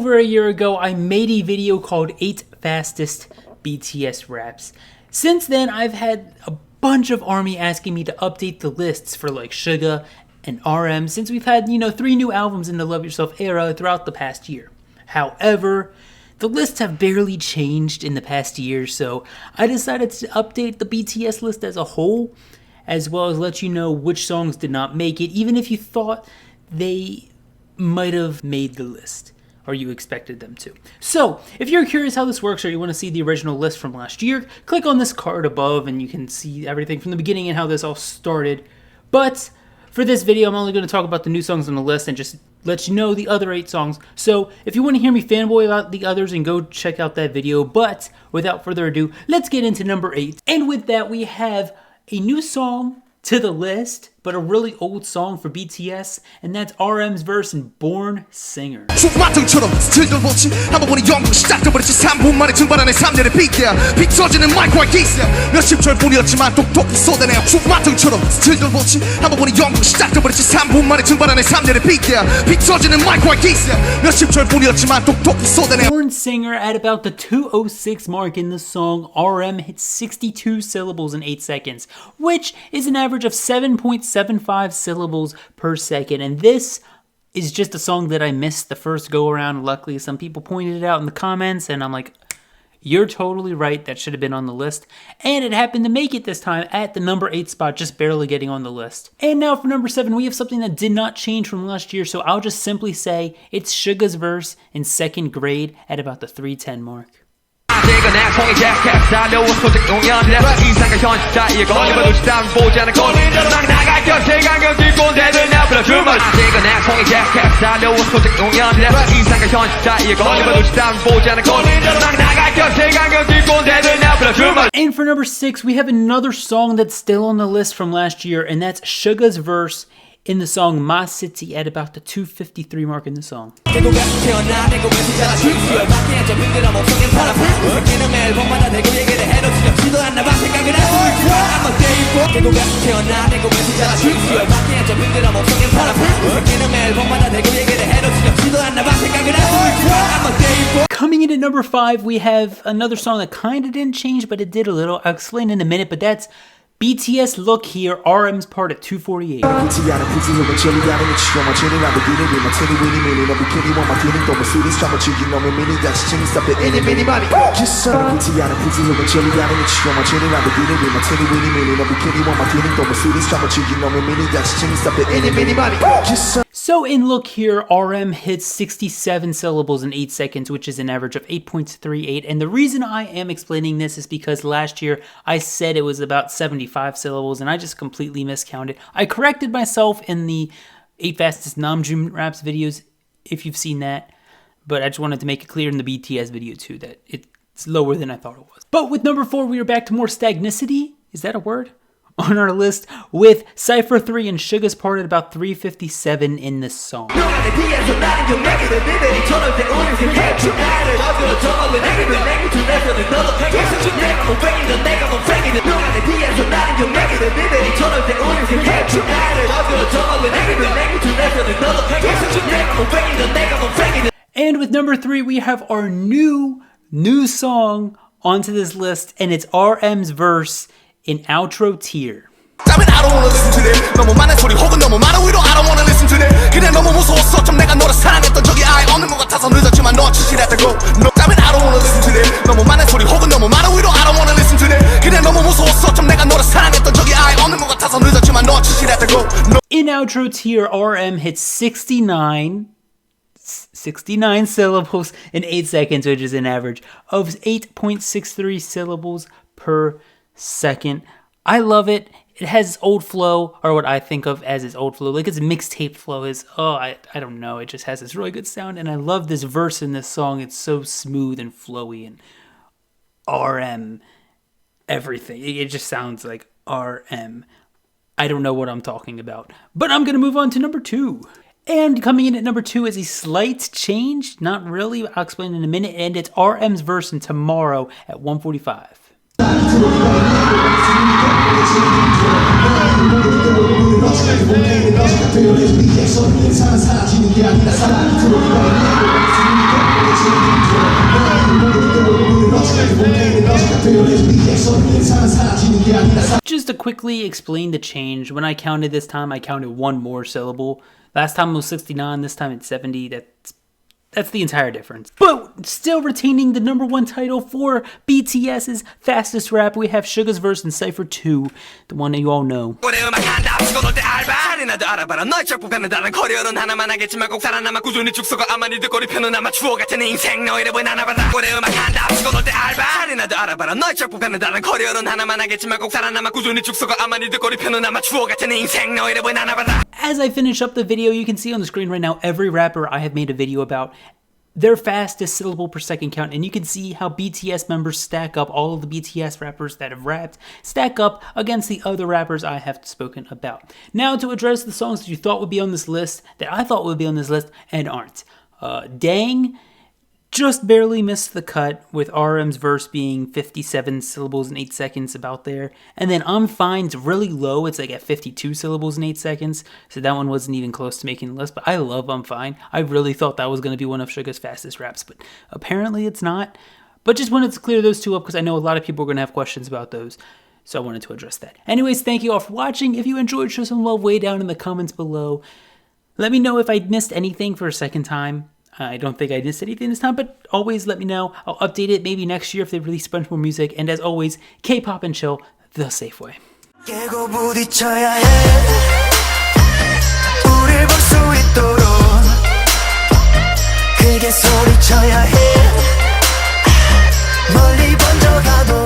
over a year ago, I made a video called 8 Fastest BTS Raps. Since then, I've had a bunch of ARMY asking me to update the lists for like Suga and RM since we've had, 3 new albums in the Love Yourself era throughout the past year. However, the lists have barely changed in the past year, so I decided to update the BTS list as a whole, as well as let you know which songs did not make it, even if you thought they might have made the list, or you expected them to. So, if you're curious how this works or you want to see the original list from last year, click on this card above and you can see everything from the beginning and how this all started. But for this video, I'm only going to talk about the new songs on the list and just let you know the other 8 songs. So, if you want to hear me fanboy about the others, and go check out that video. But, without further ado, let's get into number 8. And with that, we have a new song to the list, but a really old song for BTS, and that's RM's verse in Born Singer. Born Singer, at about the 2:06 mark in the song, RM hit 62 syllables in 8 seconds, which is an average of 7.75 syllables per second, and this is just a song that I missed the first go around. Luckily, some people pointed it out in the comments, and I'm like, you're totally right, that should have been on the list. And it happened to make it this time at the number 8 spot, just barely getting on the list. And now for number 7, we have something that did not change from last year, so I'll just simply say it's Suga's verse in Second Grade at about the 3:10 mark. And for number 6, we have another song that's still on the list from last year, and that's Suga's verse in the song My City at about the 2:53 mark in the song. Coming in at number 5, we have another song that kinda didn't change, but it did a little. I'll explain in a minute, but that's BTS Look Here, RM's part at 2:48. So in Look Here, RM hits 67 syllables in 8 seconds, which is an average of 8.38. And the reason I am explaining this is because last year I said it was about 75 syllables, and I just completely miscounted. I corrected myself in the 8 Fastest Namjoon Raps videos, if you've seen that. But I just wanted to make it clear in the BTS video too that it's lower than I thought it was. But with number 4, we are back to more stagnicity. Is that a word? On our list with Cypher 3 and Suga's part at about 3:57 in this song. And with number 3, we have our new song onto this list, and it's RM's verse in Outro Tear. I don't wanna listen to that. 너무 많은 소리 혹은 너무 많은 위로 I don't wanna listen to that. 그냥 너무 무서웠어. 좀 내가 너를 사랑했던 적이 아예 없는 것 같아서 늦었지만 너 지시했다고. I don't wanna listen to that. 너무 많은 소리 혹은 너무 많은 위로 I don't wanna listen to that. 그냥 너무 무서웠어. 좀 내가 너를 사랑했던 적이 아예 없는 것 같아서 늦었지만 너 지시했다고. In Outro Tear, RM hits 69 syllables in 8 seconds, which is an average of 8.63 syllables per second. I love it. It has old flow, or what I think of as its old flow. Like its mixtape flow is, I don't know. It just has this really good sound, and I love this verse in this song. It's so smooth and flowy, and RM, everything. It just sounds like RM. I don't know what I'm talking about. But I'm going to move on to number 2. And coming in at number 2 is a slight change. Not really. I'll explain in a minute. And it's RM's verse in Tomorrow at 1:45. just to quickly explain the change, when I counted this time, I counted one more syllable. Last time it was 69, this time it's 70. That's the entire difference. But still retaining the #1 title for BTS's fastest rap, we have Suga's verse in Cypher 2, the one that you all know. As I finish up the video, you can see on the screen right now every rapper I have made a video about, their fastest syllable per second count, and you can see how BTS members stack up, all of the BTS rappers that have rapped, stack up against the other rappers I have spoken about. Now to address the songs that you thought would be on this list, that I thought would be on this list, and aren't. Dang just barely missed the cut, with RM's verse being 57 syllables in 8 seconds, about there. And then I'm Fine's really low, it's like at 52 syllables in 8 seconds, so that one wasn't even close to making the list. But I love I'm Fine. I really thought that was going to be one of Suga's fastest raps, but apparently it's not. But just wanted to clear those two up because I know a lot of people are going to have questions about those, so I wanted to address that. Anyways, thank you all for watching. If you enjoyed, show some love way down in the comments below. Let me know if I missed anything for a second time. I don't think I missed anything this time, but always let me know. I'll update it maybe next year if they release a bunch more music. And as always, Kpop and Chill, the safe way. 크게 소리쳐야 해 멀리 번져가도